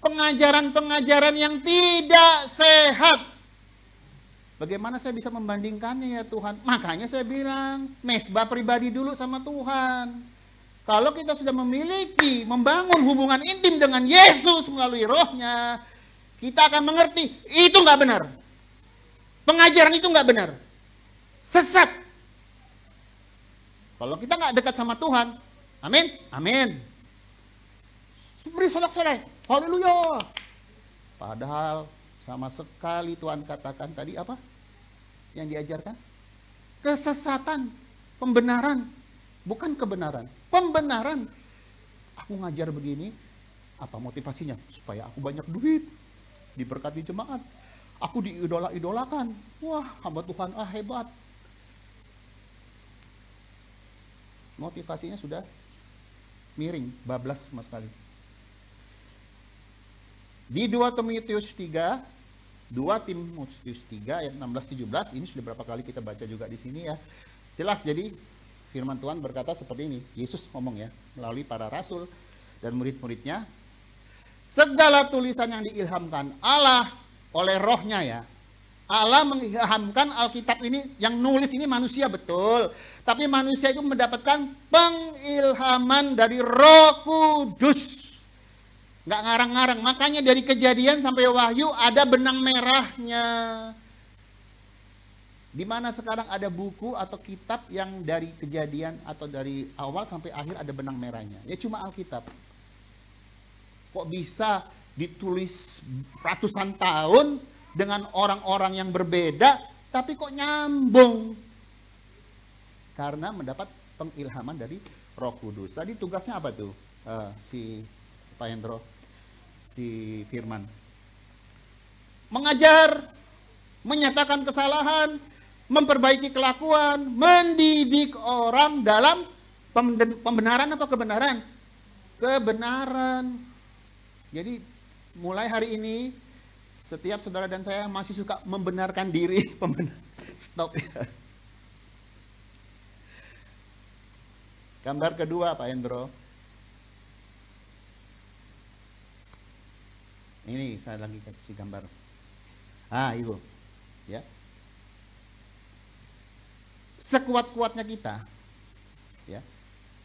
Pengajaran-pengajaran yang tidak sehat. Bagaimana saya bisa membandingkannya ya Tuhan? Makanya saya bilang, mesbah pribadi dulu sama Tuhan. Kalau kita sudah memiliki, membangun hubungan intim dengan Yesus melalui rohnya, kita akan mengerti, itu nggak benar. Pengajaran itu nggak benar. Sesat. Kalau kita nggak dekat sama Tuhan, amin, amin. Beri sorak-sorai, haleluya. Padahal sama sekali Tuhan katakan tadi apa? Yang diajarkan? Kesesatan, pembenaran. Bukan kebenaran, pembenaran. Aku ngajar begini, apa motivasinya? Supaya aku banyak duit, diberkati jemaat. Aku diidola-idolakan. Wah, hamba Tuhan, hebat. Motivasinya sudah miring, bablas sama sekali. Di 2 Timotius 3 ayat 16-17, ini sudah berapa kali kita baca juga di sini ya. Jelas, jadi firman Tuhan berkata seperti ini. Yesus ngomong ya, melalui para rasul dan murid-muridnya. Segala tulisan yang diilhamkan Allah oleh rohnya ya. Allah mengilhamkan Alkitab ini, yang nulis ini manusia betul. Tapi manusia itu mendapatkan pengilhaman dari Roh Kudus. Nggak ngarang-ngarang. Makanya dari Kejadian sampai Wahyu ada benang merahnya. Di mana sekarang ada buku atau kitab yang dari Kejadian atau dari awal sampai akhir ada benang merahnya. Ya cuma Alkitab. Kok bisa ditulis ratusan tahun dengan orang-orang yang berbeda, tapi kok nyambung? Karena mendapat pengilhaman dari Roh Kudus. Tadi tugasnya apa tuh? Si Pak Hendro, si Firman. Mengajar, menyatakan kesalahan, memperbaiki kelakuan, mendidik orang dalam pembenaran apa kebenaran? Kebenaran. Jadi mulai hari ini, setiap saudara dan saya masih suka membenarkan diri. Stop ya. Gambar kedua Pak Hendro. Ini saya lagi kasih gambar. Itu. Ya. Sekuat-kuatnya kita, ya,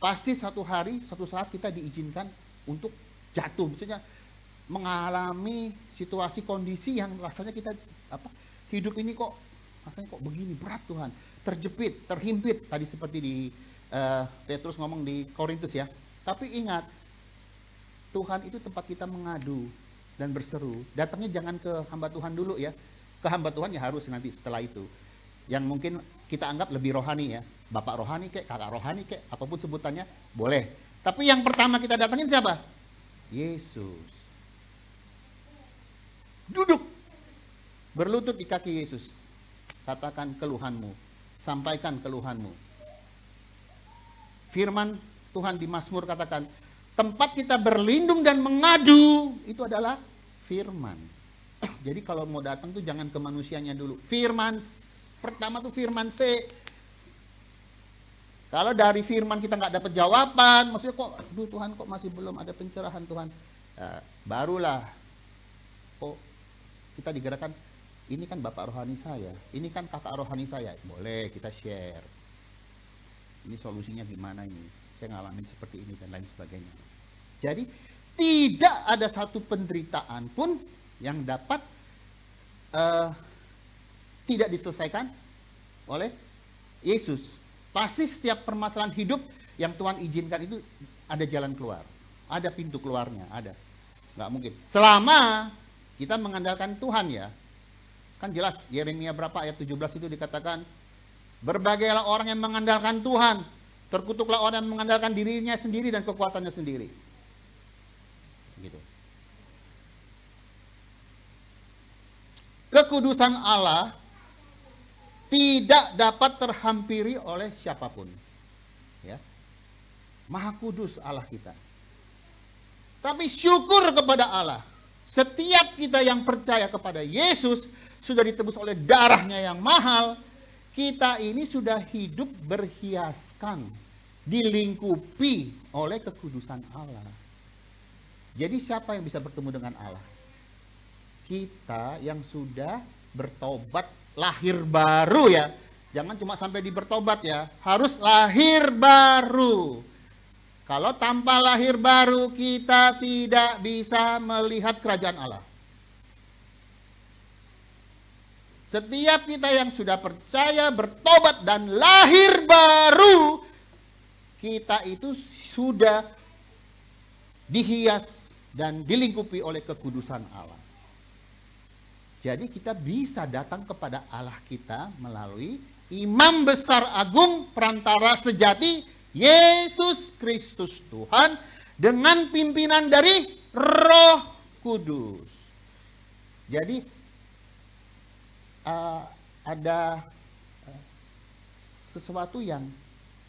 pasti satu hari, satu saat kita diizinkan untuk jatuh. Misalnya mengalami situasi kondisi yang rasanya kita hidup ini kok rasanya kok begini, berat Tuhan, terjepit, terhimpit. Tadi seperti di Petrus ngomong di Korintus ya. Tapi ingat, Tuhan itu tempat kita mengadu dan berseru. Datangnya jangan ke hamba Tuhan dulu ya. Ke hamba Tuhan ya harus nanti setelah itu. Yang mungkin kita anggap lebih rohani ya. Bapak rohani kek, kakak rohani kek, apapun sebutannya, boleh. Tapi yang pertama kita datangin siapa? Yesus. Duduk. Berlutut di kaki Yesus. Katakan keluhanmu. Sampaikan keluhanmu. Firman Tuhan di Mazmur katakan, tempat kita berlindung dan mengadu, itu adalah firman. Jadi kalau mau datang tuh jangan ke manusianya dulu. Firman, pertama tuh firman C. Kalau dari firman kita nggak dapat jawaban, maksudnya kok, aduh Tuhan kok masih belum ada pencerahan Tuhan. Barulah, kita digerakkan, ini kan bapak rohani saya, ini kan kakak rohani saya. Boleh kita share. Ini solusinya gimana ini? Saya ngalamin seperti ini dan lain sebagainya. Jadi tidak ada satu penderitaan pun yang dapat tidak diselesaikan oleh Yesus. Pasti setiap permasalahan hidup yang Tuhan izinkan itu ada jalan keluar. Ada pintu keluarnya, ada. Nggak mungkin. Selama kita mengandalkan Tuhan ya. Kan jelas Yeremia berapa ayat 17 itu dikatakan, berbagailah orang yang mengandalkan Tuhan, terkutuklah orang yang mengandalkan dirinya sendiri dan kekuatannya sendiri. Gitu. Kekudusan Allah tidak dapat terhampiri oleh siapapun. Ya. Maha kudus Allah kita. Tapi syukur kepada Allah. Setiap kita yang percaya kepada Yesus sudah ditebus oleh darahnya yang mahal. Kita ini sudah hidup berhiaskan, dilingkupi oleh kekudusan Allah. Jadi siapa yang bisa bertemu dengan Allah? Kita yang sudah bertobat lahir baru ya. Jangan cuma sampai di bertobat ya, harus lahir baru. Kalau tanpa lahir baru kita tidak bisa melihat kerajaan Allah. Setiap kita yang sudah percaya, bertobat dan lahir baru, kita itu sudah dihias dan dilingkupi oleh kekudusan Allah. Jadi kita bisa datang kepada Allah kita melalui Imam Besar Agung Perantara Sejati Yesus Kristus Tuhan dengan pimpinan dari Roh Kudus. Jadi ada sesuatu yang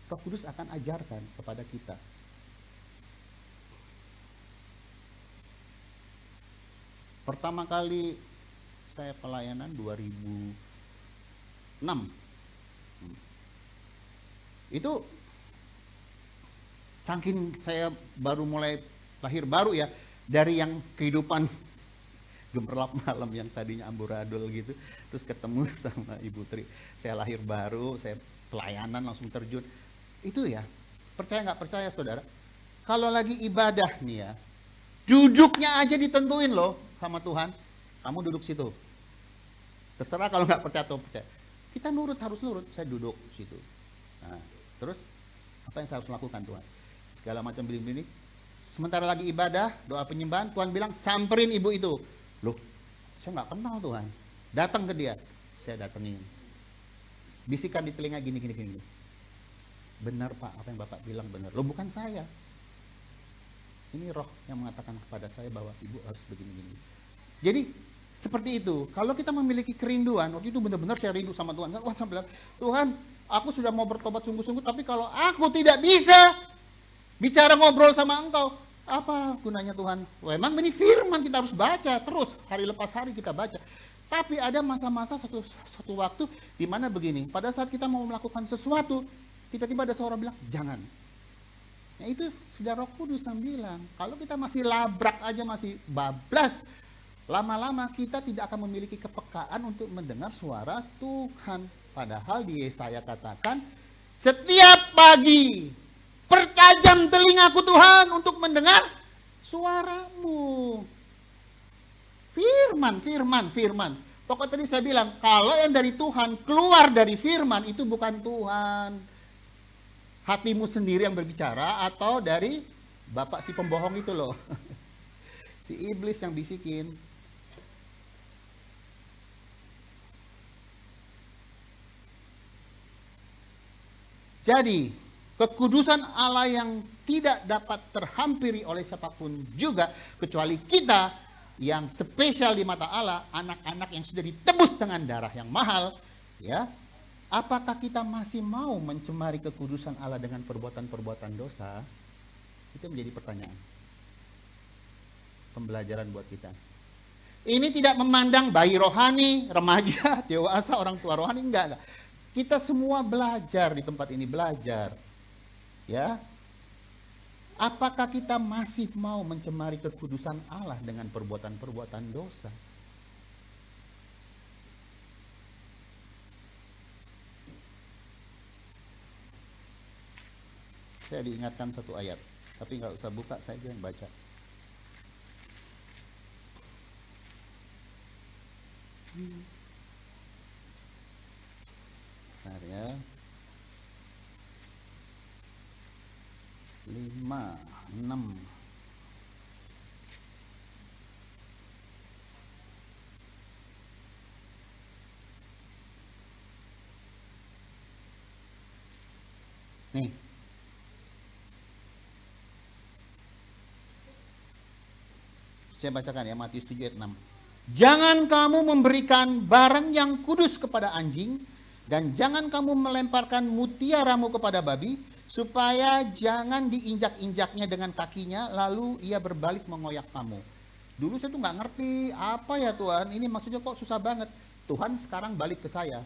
Roh Kudus akan ajarkan kepada kita. Pertama kali saya pelayanan 2006. Itu saking saya baru mulai lahir baru ya, dari yang kehidupan gemerlap malam yang tadinya amburadul gitu, terus ketemu sama Ibu Tri, saya lahir baru, saya pelayanan langsung terjun. Itu ya, percaya nggak percaya saudara, kalau lagi ibadah nih ya, duduknya aja ditentuin loh sama Tuhan, kamu duduk situ. Terserah kalau nggak percaya atau percaya. Kita nurut, harus nurut, saya duduk situ. Nah, terus apa yang saya harus lakukan Tuhan? Segala macam bilik-bilik. Sementara lagi ibadah, doa penyembahan, Tuhan bilang samperin ibu itu. Loh, saya nggak kenal Tuhan. Datang ke dia, saya datengin. Bisikan di telinga gini. Benar Pak, apa yang Bapak bilang benar. Loh, bukan saya. Ini roh yang mengatakan kepada saya bahwa ibu harus begini. Jadi seperti itu. Kalau kita memiliki kerinduan, waktu itu benar-benar saya rindu sama Tuhan. Wah, saya bilang, Tuhan, aku sudah mau bertobat sungguh-sungguh, tapi kalau aku tidak bisa bicara ngobrol sama Engkau, apa gunanya Tuhan? Memang ini firman kita harus baca terus, hari lepas hari kita baca. Tapi ada masa-masa satu waktu di mana begini, pada saat kita mau melakukan sesuatu, tiba-tiba ada seorang bilang, jangan. Nah itu sudah Roh Kudus yang bilang, kalau kita masih labrak aja, masih bablas, lama-lama kita tidak akan memiliki kepekaan untuk mendengar suara Tuhan. Padahal di Yesaya katakan, setiap pagi pertajam telingaku Tuhan untuk mendengar suaramu. Firman. Pokoknya tadi saya bilang, kalau yang dari Tuhan keluar dari firman itu bukan Tuhan. Hatimu sendiri yang berbicara atau dari bapak si pembohong itu loh. Si iblis yang bisikin. Jadi, kekudusan Allah yang tidak dapat terhampiri oleh siapapun juga, kecuali kita yang spesial di mata Allah, anak-anak yang sudah ditebus dengan darah yang mahal, ya. Apakah kita masih mau mencemari kekudusan Allah dengan perbuatan-perbuatan dosa? Itu menjadi pertanyaan. Pembelajaran buat kita. Ini tidak memandang bayi rohani, remaja, dewasa, orang tua rohani, enggak. Kita semua belajar di tempat ini, belajar. Ya. Apakah kita masih mau mencemari kekudusan Allah dengan perbuatan-perbuatan dosa? Saya diingatkan satu ayat, tapi nggak usah buka, saya aja yang baca. Bentar ya. 5, 6. Nih. Saya bacakan ya, Matius 7 ayat 6. Jangan kamu memberikan barang yang kudus kepada anjing, dan jangan kamu melemparkan mutiaramu kepada babi, supaya jangan diinjak-injaknya dengan kakinya, lalu ia berbalik mengoyak kamu. Dulu saya tuh nggak ngerti, apa ya Tuhan, ini maksudnya kok susah banget. Tuhan sekarang balik ke saya.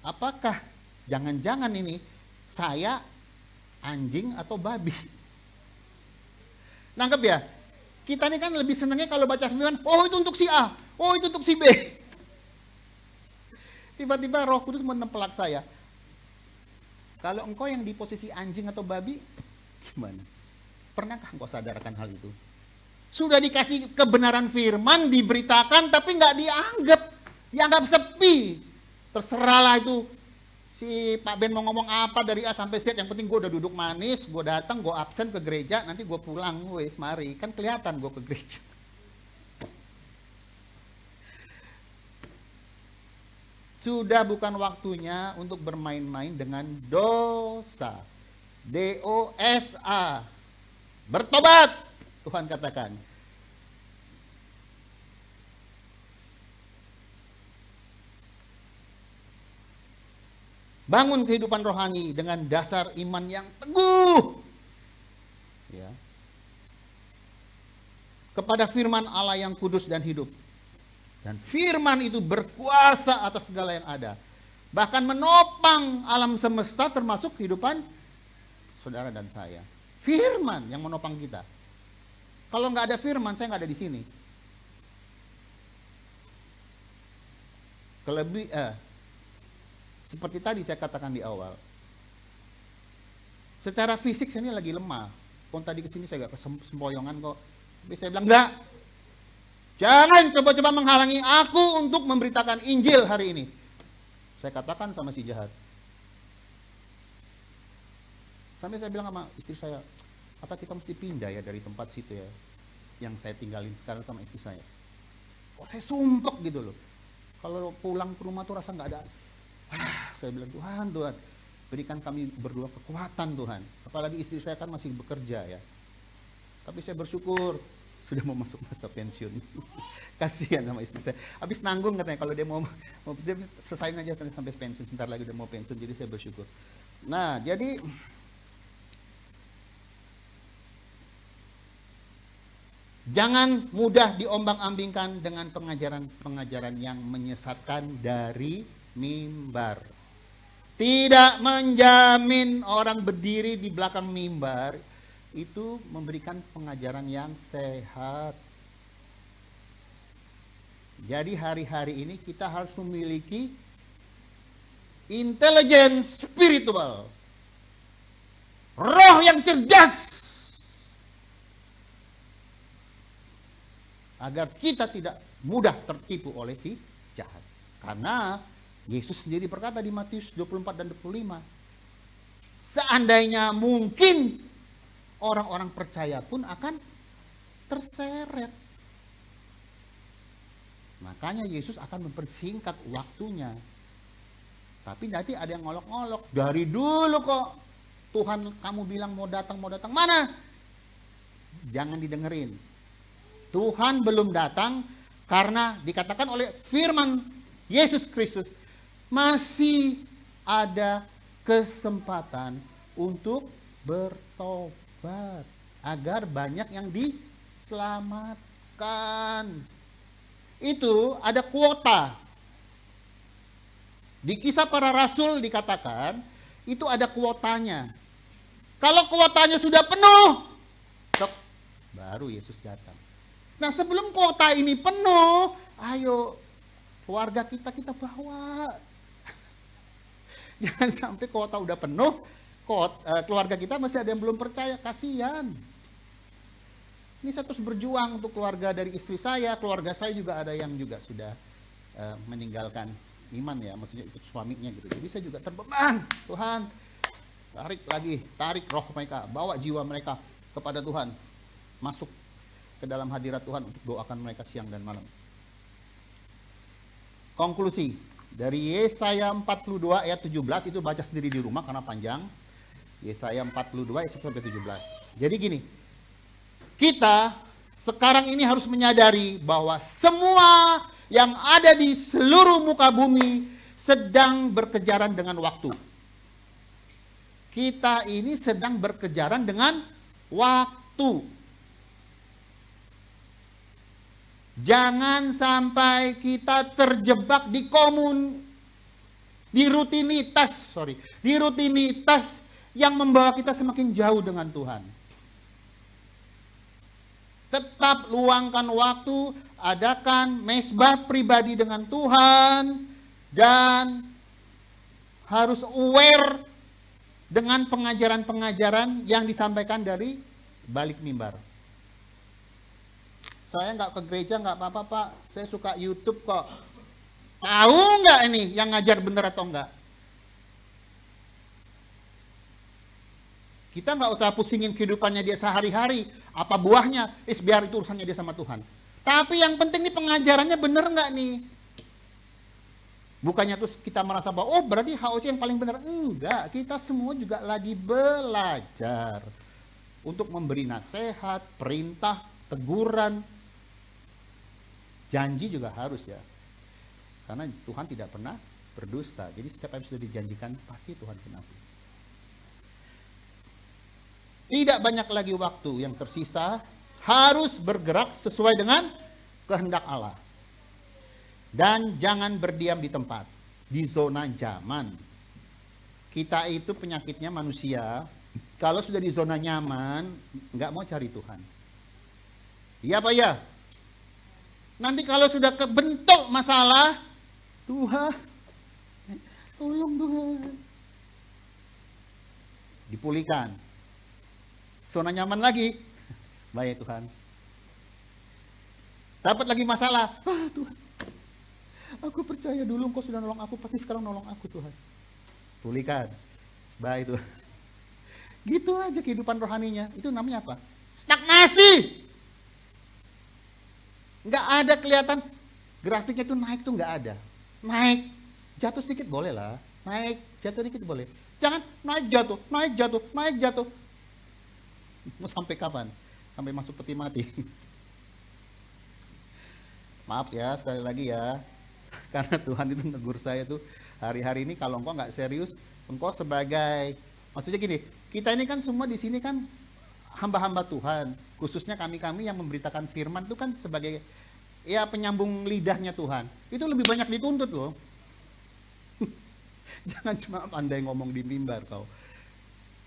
Apakah jangan-jangan ini saya anjing atau babi? Nangkep ya? Kita ini kan lebih senangnya kalau baca firman, oh itu untuk si A, oh itu untuk si B. Tiba-tiba Roh Kudus menempelak saya. Kalau engkau yang di posisi anjing atau babi, gimana? Pernahkah engkau sadarkan hal itu? Sudah dikasih kebenaran firman, diberitakan, tapi nggak dianggap sepi. Terserahlah itu, si Pak Ben mau ngomong apa dari A sampai Z, yang penting gue udah duduk manis, gue datang, gue absen ke gereja, nanti gue pulang, wes mari, kan kelihatan gue ke gereja. Sudah bukan waktunya untuk bermain-main dengan dosa. D-O-S-A. Bertobat, Tuhan katakan. Bangun kehidupan rohani dengan dasar iman yang teguh. Ya. Kepada firman Allah yang kudus dan hidup. Dan firman itu berkuasa atas segala yang ada. Bahkan menopang alam semesta termasuk kehidupan saudara dan saya. Firman yang menopang kita. Kalau nggak ada firman, saya nggak ada di sini. Seperti tadi saya katakan di awal. Secara fisik saya ini lagi lemah. Pun tadi kesini saya nggak kesempoyongan kok. Tapi saya bilang enggak. Jangan coba-coba menghalangi aku untuk memberitakan Injil hari ini. Saya katakan sama si jahat. Sampai saya bilang sama istri saya, apa kita mesti pindah ya dari tempat situ ya, yang saya tinggalin sekarang sama istri saya. Kok saya sumpek gitu loh. Kalau pulang ke rumah tuh rasa nggak ada. Saya bilang, Tuhan, berikan kami berdua kekuatan Tuhan. Apalagi istri saya kan masih bekerja ya. Tapi saya bersyukur sudah mau masuk masa pensiun. Kasihan sama istri saya. Habis nanggung katanya kalau dia mau selesain aja sampai pensiun. Sebentar lagi udah mau pensiun, jadi saya bersyukur. Nah, jadi jangan mudah diombang-ambingkan dengan pengajaran-pengajaran yang menyesatkan dari mimbar. Tidak menjamin orang berdiri di belakang mimbar itu memberikan pengajaran yang sehat. Jadi hari-hari ini kita harus memiliki intelligence spiritual. Roh yang cerdas. Agar kita tidak mudah tertipu oleh si jahat. Karena Yesus sendiri berkata di Matius 24 dan 25. Seandainya mungkin orang-orang percaya pun akan terseret. Makanya Yesus akan mempersingkat waktunya. Tapi nanti ada yang ngolok-ngolok. Dari dulu kok Tuhan kamu bilang mau datang. Mana? Jangan didengerin. Tuhan belum datang karena dikatakan oleh firman Yesus Kristus. Masih ada kesempatan untuk bertobat. Agar banyak yang diselamatkan. Itu ada kuota. Di Kisah Para Rasul dikatakan, itu ada kuotanya. Kalau kuotanya sudah penuh, baru Yesus datang. Nah sebelum kuota ini penuh, ayo keluarga kita bawa. Jangan sampai kuota udah penuh, keluarga kita masih ada yang belum percaya, kasihan. Ini saya terus berjuang untuk keluarga dari istri saya, keluarga saya juga ada yang juga sudah meninggalkan iman ya, maksudnya ikut suaminya gitu. Jadi saya juga terbeban, Tuhan tarik roh mereka, bawa jiwa mereka kepada Tuhan, masuk ke dalam hadirat Tuhan untuk doakan mereka siang dan malam. Konklusi dari Yesaya 42 ayat 17, itu baca sendiri di rumah karena panjang. Yesaya 42 ayat 1 sampai 17. Jadi gini, kita sekarang ini harus menyadari bahwa semua yang ada di seluruh muka bumi sedang berkejaran dengan waktu. Kita ini sedang berkejaran dengan waktu. Jangan sampai kita terjebak di rutinitas yang membawa kita semakin jauh dengan Tuhan. Tetap luangkan waktu, adakan mesbah pribadi dengan Tuhan, dan harus aware dengan pengajaran-pengajaran yang disampaikan dari balik mimbar. Saya nggak ke gereja, nggak apa-apa Pak, saya suka YouTube kok. Tahu nggak ini yang ngajar bener atau enggak? Kita nggak usah pusingin kehidupannya dia sehari-hari, apa buahnya, biar itu urusannya dia sama Tuhan. Tapi yang penting nih pengajarannya bener nggak nih? Bukannya terus kita merasa bahwa, oh berarti HOC yang paling benar. Enggak, kita semua juga lagi belajar untuk memberi nasihat, perintah, teguran, janji juga harus ya. Karena Tuhan tidak pernah berdusta. Jadi setiap yang sudah dijanjikan pasti Tuhan genapi. Tidak banyak lagi waktu yang tersisa, harus bergerak sesuai dengan kehendak Allah. Dan jangan berdiam di tempat, di zona nyaman. Kita itu penyakitnya manusia, kalau sudah di zona nyaman, nggak mau cari Tuhan. Iya Pak ya? Nanti kalau sudah kebentuk masalah, Tuhan, tolong Tuhan. Dipulihkan. Zona nyaman lagi, baik Tuhan. Dapat lagi masalah, Tuhan, aku percaya dulu Engkau sudah nolong aku, pasti sekarang nolong aku Tuhan. Pulihkan, baik Tuhan. Gitu aja kehidupan rohaninya, itu namanya apa? Stagnasi. Nggak ada kelihatan, grafiknya itu naik tuh nggak ada. Naik, jatuh sedikit boleh lah, naik, jatuh sedikit boleh. Jangan naik jatuh, naik jatuh, naik jatuh. Mau sampai kapan? Sampai masuk peti mati. Maaf ya, sekali lagi ya. Karena Tuhan itu negur saya tuh, hari-hari ini kalau engkau nggak serius, engkau sebagai, maksudnya gini, kita ini kan semua di sini kan hamba-hamba Tuhan. Khususnya kami-kami yang memberitakan firman itu kan sebagai ya penyambung lidahnya Tuhan. Itu lebih banyak dituntut loh. Jangan cuma pandai ngomong di mimbar kau.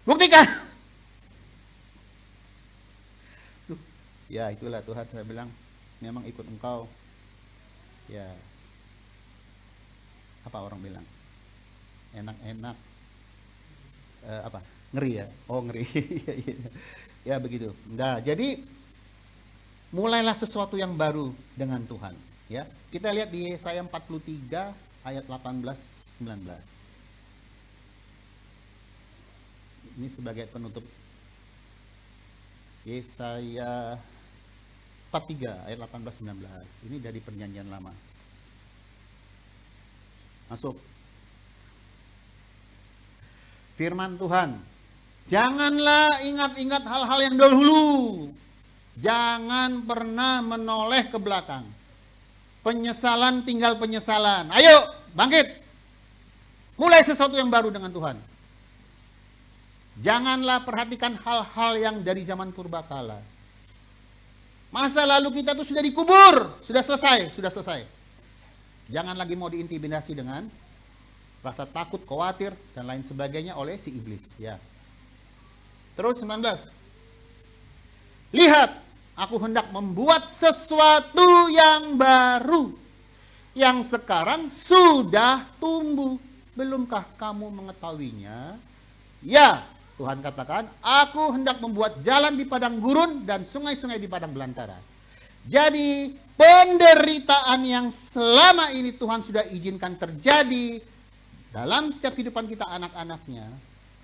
Buktikan! Ya itulah Tuhan, saya bilang memang ikut engkau. Ya apa orang bilang, enak-enak apa ngeri ya, oh ngeri. Ya begitu. Nah jadi mulailah sesuatu yang baru dengan Tuhan ya. Kita lihat di Yesaya 43 ayat 18-19. Ini sebagai penutup. Yesaya 43 ayat 18-19. Ini dari perjanjian lama. Masuk. Firman Tuhan. Janganlah ingat-ingat hal-hal yang dahulu. Jangan pernah menoleh ke belakang. Penyesalan tinggal penyesalan. Ayo, bangkit. Mulai sesuatu yang baru dengan Tuhan. Janganlah perhatikan hal-hal yang dari zaman purbakala. Masa lalu kita tuh sudah dikubur, sudah selesai. Jangan lagi mau diintimidasi dengan rasa takut, khawatir, dan lain sebagainya oleh si iblis. Ya. Terus 19. Lihat, aku hendak membuat sesuatu yang baru, yang sekarang sudah tumbuh. Belumkah kamu mengetahuinya? Ya, Tuhan katakan, aku hendak membuat jalan di padang gurun dan sungai-sungai di padang belantara. Jadi penderitaan yang selama ini Tuhan sudah izinkan terjadi dalam setiap kehidupan kita anak-anaknya,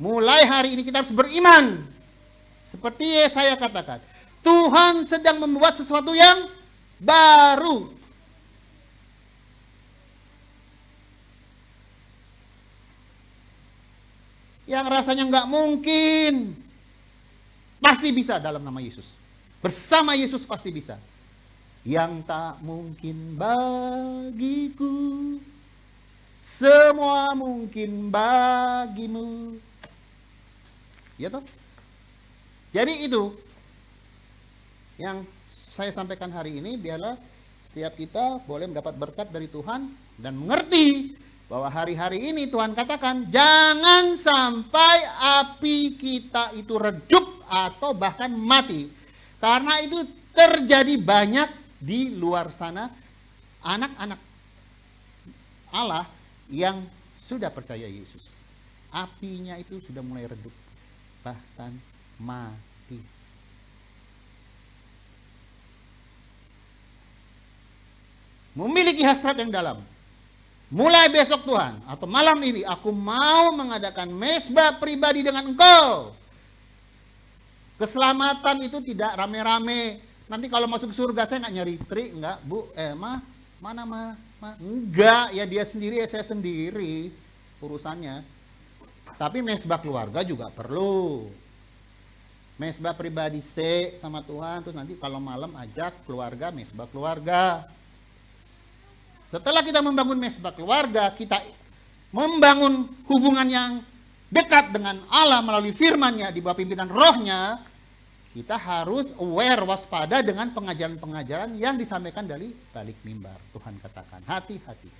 mulai hari ini kita harus beriman. Seperti saya katakan, Tuhan sedang membuat sesuatu yang baru. Yang rasanya nggak mungkin, pasti bisa dalam nama Yesus. Bersama Yesus pasti bisa. Yang tak mungkin bagiku, semua mungkin bagimu. Ya toh? Jadi itu yang saya sampaikan hari ini, biarlah setiap kita boleh mendapat berkat dari Tuhan dan mengerti bahwa hari-hari ini Tuhan katakan jangan sampai api kita itu redup atau bahkan mati. Karena itu terjadi banyak di luar sana anak-anak Allah yang sudah percaya Yesus. Apinya itu sudah mulai redup, bahkan mati. Memiliki hasrat yang dalam. Mulai besok Tuhan, atau malam ini aku mau mengadakan mesbah pribadi dengan Engkau. Keselamatan itu tidak rame-rame. Nanti kalau masuk surga saya nggak nyari tri, enggak bu, mana enggak, ya dia sendiri, ya saya sendiri urusannya. Tapi mesbah keluarga juga perlu. Mesbah pribadi sama Tuhan, terus nanti kalau malam ajak keluarga, mesbah keluarga. Setelah kita membangun mesbah keluarga, kita membangun hubungan yang dekat dengan Allah melalui firman-Nya di bawah pimpinan Roh-Nya, kita harus aware, waspada dengan pengajaran-pengajaran yang disampaikan dari balik mimbar. Tuhan katakan, hati-hati.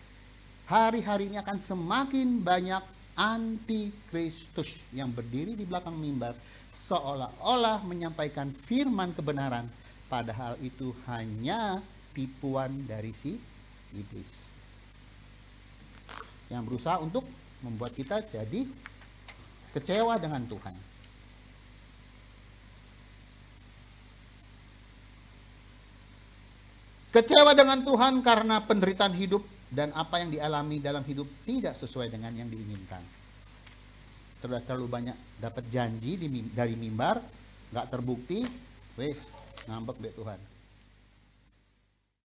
Hari-hari ini akan semakin banyak antikristus yang berdiri di belakang mimbar, seolah-olah menyampaikan firman kebenaran, padahal itu hanya tipuan dari si iblis yang berusaha untuk membuat kita jadi kecewa dengan Tuhan. Kecewa dengan Tuhan karena penderitaan hidup dan apa yang dialami dalam hidup tidak sesuai dengan yang diinginkan. Terlalu banyak dapat janji dari mimbar, nggak terbukti, wes ngambek deh Tuhan.